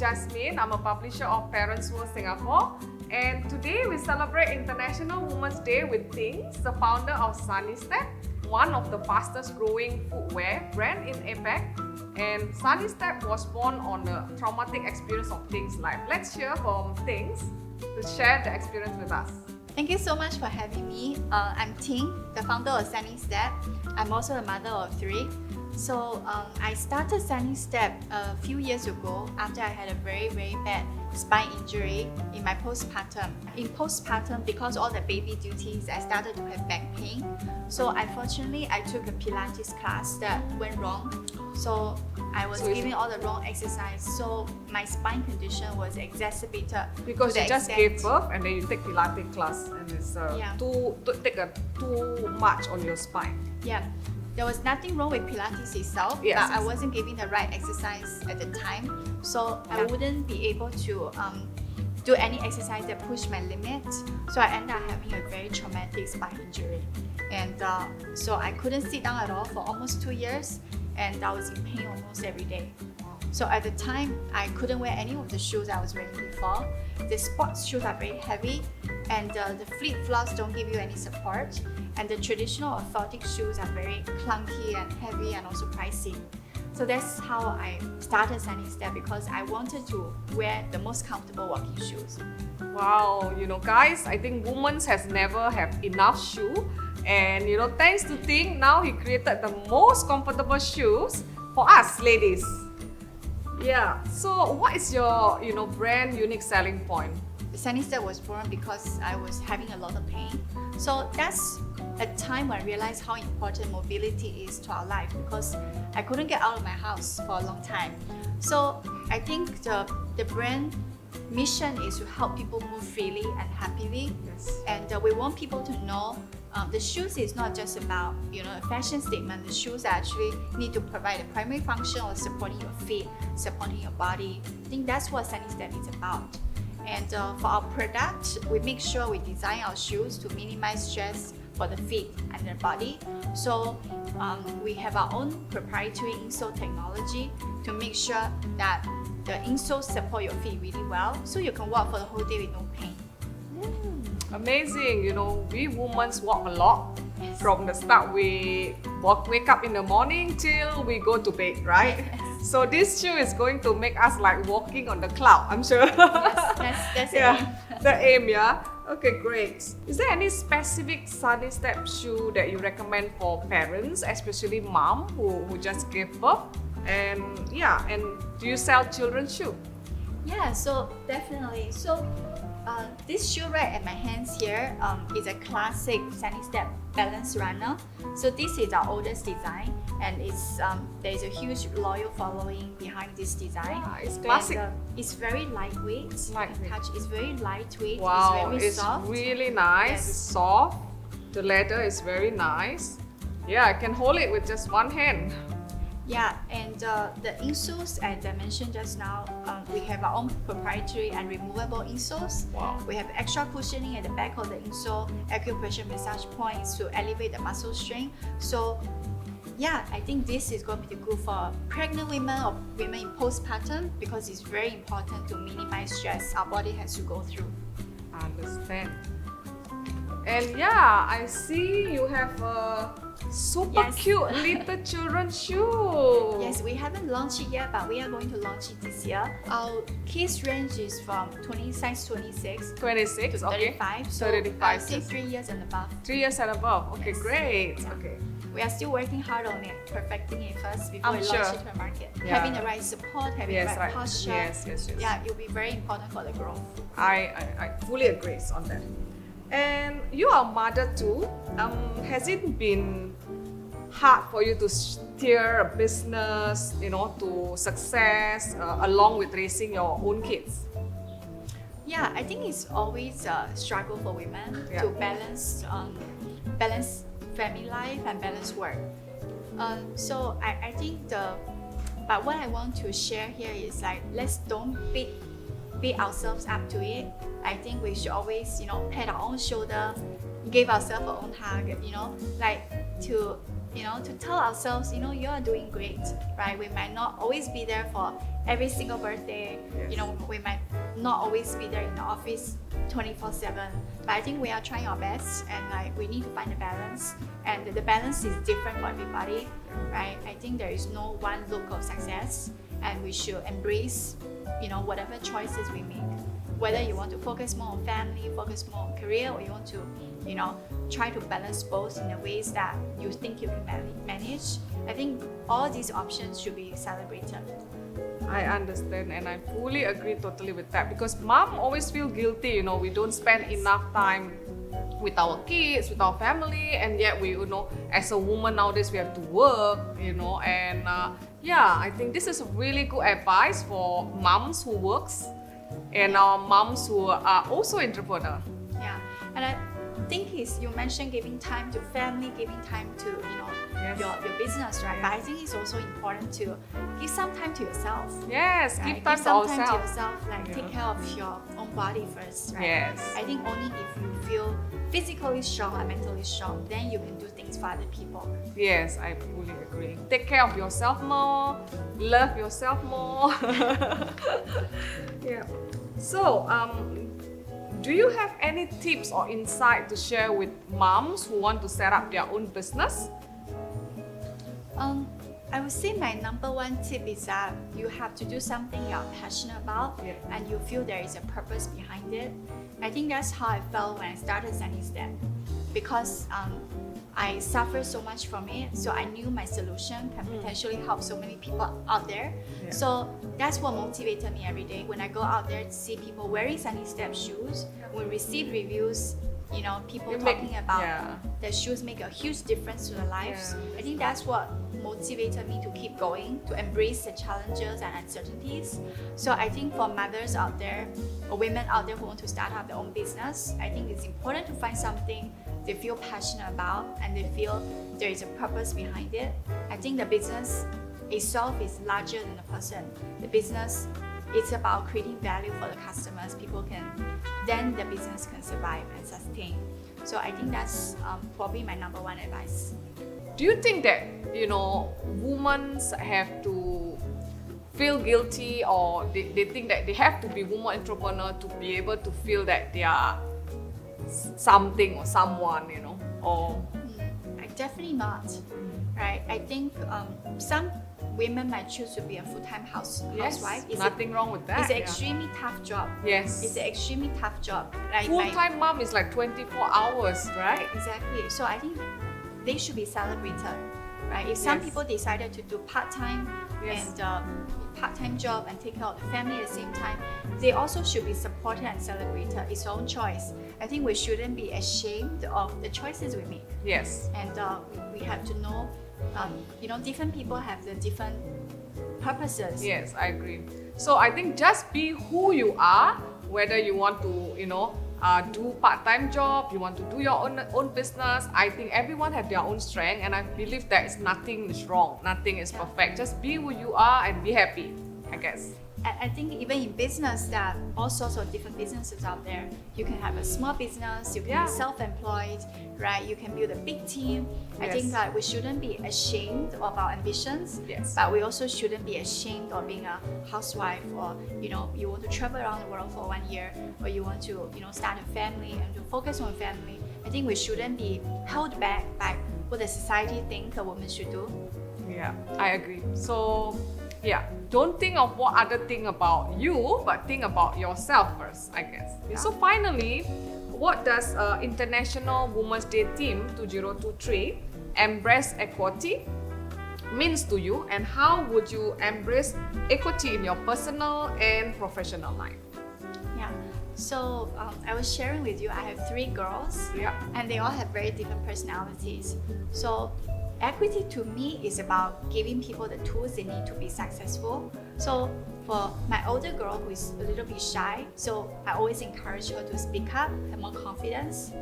Jasmine. I'm a publisher of Parents World Singapore. And today we celebrate International Women's Day with Ting, the founder of Sunnystep, one of the fastest growing footwear brand in APAC. And Sunnystep was born on a traumatic experience of Ting's life. Let's hear from Ting to share the experience with us. Thank you so much for having me. I'm Ting, the founder of Sunnystep. I'm also a mother of 3. So I started Sunnystep a few years ago after I had a very bad spine injury in my postpartum. In postpartum, because all the baby duties, I started to have back pain. So unfortunately, I took a Pilates class that went wrong. So I was giving all the wrong exercise. So my spine condition was exacerbated. Because you just gave birth and then you take Pilates class and it's too much on your spine. Yeah. There was nothing wrong with Pilates itself, but I wasn't giving the right exercise at the time. So I wouldn't be able to do any exercise that pushed my limit. So I ended up having a very traumatic spine injury. And so I couldn't sit down at all for almost 2 years, and I was in pain almost every day. So at the time, I couldn't wear any of the shoes I was wearing before. The sports shoes are very heavy, and the flip-flops don't give you any support. And the traditional orthotic shoes are very clunky and heavy and also pricey. So that's how I started Sunnystep, because I wanted to wear the most comfortable walking shoes. Wow, guys, I think women has never have enough shoe. And thanks to Ting, now he created the most comfortable shoes for us ladies. Yeah, so what is your brand unique selling point? Sunnystep was born because I was having a lot of pain. So that's a time when I realized how important mobility is to our life, because I couldn't get out of my house for a long time. So I think the brand mission is to help people move freely and happily. Yes. And we want people to know the shoes is not just about a fashion statement. The shoes actually need to provide a primary function of supporting your feet, supporting your body. I think that's what Sunnystep is about. And for our product, we make sure we design our shoes to minimize stress for the feet and the body. So we have our own proprietary insole technology to make sure that the insoles support your feet really well, so you can walk for the whole day with no pain. Amazing, we women walk a lot. Yes. From the start, we wake up in the morning till we go to bed, right? Yes. So this shoe is going to make us like walking on the cloud, I'm sure. Yes, that's the aim. The aim, yeah? Okay, great. Is there any specific Sunnystep shoe that you recommend for parents, especially mom who just gave birth? And do you sell children's shoe? Yeah, so definitely. So this shoe right at my hands here is a classic Sunnystep Balance Runner. So this is our oldest design, and there is a huge loyal following behind this design. It's classic. And, it's very lightweight. It's very lightweight. Wow, it's very soft. Really nice. Yes. It's soft. The leather is very nice. Yeah, I can hold it with just one hand. Yeah, and the insoles, as I mentioned just now, we have our own proprietary and removable insoles. Wow. We have extra cushioning at the back of the insole, acupressure massage points to elevate the muscle strength. So yeah, I think this is going to be good for pregnant women or women in postpartum, because it's very important to minimize stress our body has to go through. I understand. And yeah, I see you have a super cute little children's shoe. Yes, we haven't launched it yet, but we are going to launch it this year. Our kids range is from size 26 26, to 35. So 35. say 3 years and above. 3 years and above. Okay, Yes. great. Yeah. Okay. We are still working hard on it, perfecting it first before I'm we sure. launch it to the market. Yeah. Having the right support, having the right posture. Yes. Yeah, it will be very important for the growth. I fully agree on that. And you are a mother too. Has it been hard for you to steer a business, to success along with raising your own kids? Yeah, I think it's always a struggle for women to balance family life and balance work. So I think but what I want to share here is like, let's don't beat ourselves up to it. I think we should always, pat our own shoulder, give ourselves our own hug, like to to tell ourselves, you are doing great, right? We might not always be there for every single birthday. Yes. We might not always be there in the office 24/7, but I think we are trying our best, and like we need to find a balance, and the balance is different for everybody, right? I think there is no one look of success, and we should embrace, whatever choices we make. Whether you want to focus more on family, focus more on career, or you want to, try to balance both in the ways that you think you can manage. I think all these options should be celebrated. I understand, and I fully agree totally with that, because mom always feel guilty, we don't spend enough time with our kids, with our family, and yet we, as a woman nowadays we have to work, and I think this is really good advice for moms who works and our moms who are also entrepreneur. Yeah, and I think you mentioned giving time to family, giving time to Yes. your business, right? Yes. But I think it's also important to give some time to yourself. Yes, Right? give time to some time to ourselves. yourself, like take care of your own body first, right? Yes. I think only if you feel physically strong and mentally strong, then you can do things for other people. Yes, I fully agree. Take care of yourself more, love yourself more. Yeah. So, do you have any tips or insight to share with moms who want to set up their own business? I would say my number one tip is that you have to do something you're passionate about, Yeah. and you feel there is a purpose behind it. I think that's how I felt when I started Sunnystep, because I suffered so much from it, so I knew my solution can potentially help so many people out there. Yeah. So that's what motivated me every day. When I go out there to see people wearing Sunnystep shoes, we receive reviews, people talking about their shoes make a huge difference to their lives. Yeah. I think that's what motivated me to keep going, to embrace the challenges and uncertainties. So I think for mothers out there, or women out there who want to start up their own business, I think it's important to find something they feel passionate about and they feel there is a purpose behind it. I think the business itself is larger than the person. The business, it's about creating value for the customers. Then the business can survive and sustain. So I think that's probably my number one advice. Do you think that, women have to feel guilty, or they think that they have to be woman entrepreneur to be able to feel that they are something or someone, or... Definitely not, right? I think some women might choose to be a full-time housewife. Nothing wrong with that. It's an extremely tough job. Yes. It's an extremely tough job. Like Full-time mom is like 24 hours, right? Exactly. So I think they should be celebrated, right? If some people decided to do part-time and part-time job and take care of the family at the same time, they also should be supported and celebrated. It's their own choice. I think we shouldn't be ashamed of the choices we make. Yes. And we have to know, different people have the different purposes. Yes, I agree. So I think just be who you are, whether you want to, do part-time job, you want to do your own business. I think everyone have their own strength, and I believe that nothing is wrong, nothing is perfect. Just be who you are and be happy, I guess. I think even in business, there are all sorts of different businesses out there. You can have a small business, you can be self-employed, right? You can build a big team. I think that we shouldn't be ashamed of our ambitions, but we also shouldn't be ashamed of being a housewife, or you want to travel around the world for 1 year, or you want to start a family and to focus on family. I think we shouldn't be held back by what the society thinks a woman should do. Yeah, I agree. So don't think of what other think about you, but think about yourself first, I guess. So finally, what does International Women's Day Team 2023 Embrace Equality means to you, and how would you embrace equity in your personal and professional life? Yeah. So I was sharing with you, I have 3 girls, and they all have very different personalities. So equity to me is about giving people the tools they need to be successful. So for my older girl, who is a little bit shy, so I always encourage her to speak up, have more confidence.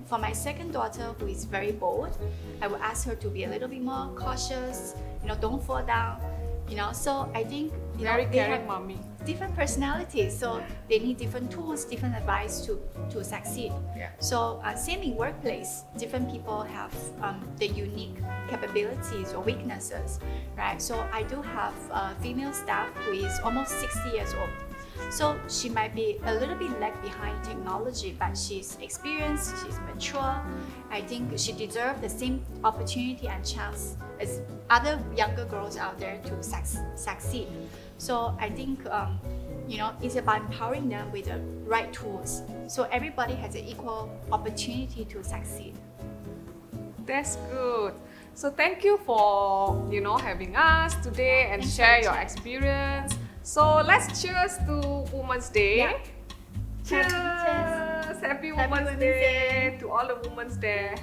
For my second daughter, who is very bold, I would ask her to be a little bit more cautious, don't fall down. You know, so I think Very they caring have mommy. different personalities, so they need different tools, different advice to succeed. Yeah. So same in workplace, different people have the unique capabilities or weaknesses, right? So I do have a female staff who is almost 60 years old. So she might be a little bit lag behind technology, but she's experienced, she's mature. I think she deserves the same opportunity and chance as other younger girls out there to succeed. So I think it's about empowering them with the right tools. So everybody has an equal opportunity to succeed. That's good. So thank you for having us today and Thanks share for your the chat. experience. So let's cheers to Women's Day. Yeah. Cheers! Cheers. Happy Happy Women's Women's Day Day. to all the women's there.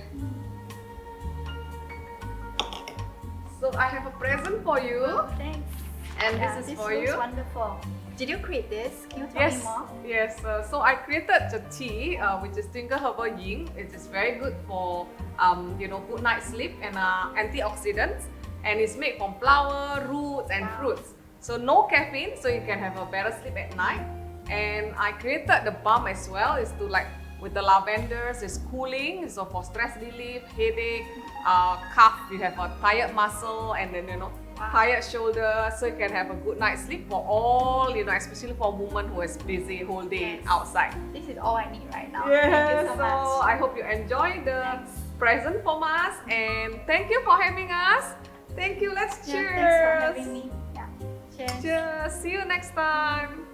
So I have a present for you. Thanks. And this is for looks you. wonderful. Did you create this? Can you tell Yes, me more? yes. So I created the tea, which is Twinkle Herbal Yin. It is very good for good night sleep and antioxidants. And it's made from flower, roots, and fruits. So no caffeine, so you can have a better sleep at night. And I created the balm as well. It's to with the lavenders, it's cooling, so for stress relief, headache, cough, you have a tired muscle, and then tired shoulder, so you can have a good night's sleep for all, especially for a woman who is busy whole day Yes. outside. This is all I need right now. Yeah, Thank you so so much. I hope you enjoy the Thanks. present from us, and thank you for having us. Thank you, let's Yeah, cheers. thanks for having me. Yeah. Cheers. Cheers, see you next time.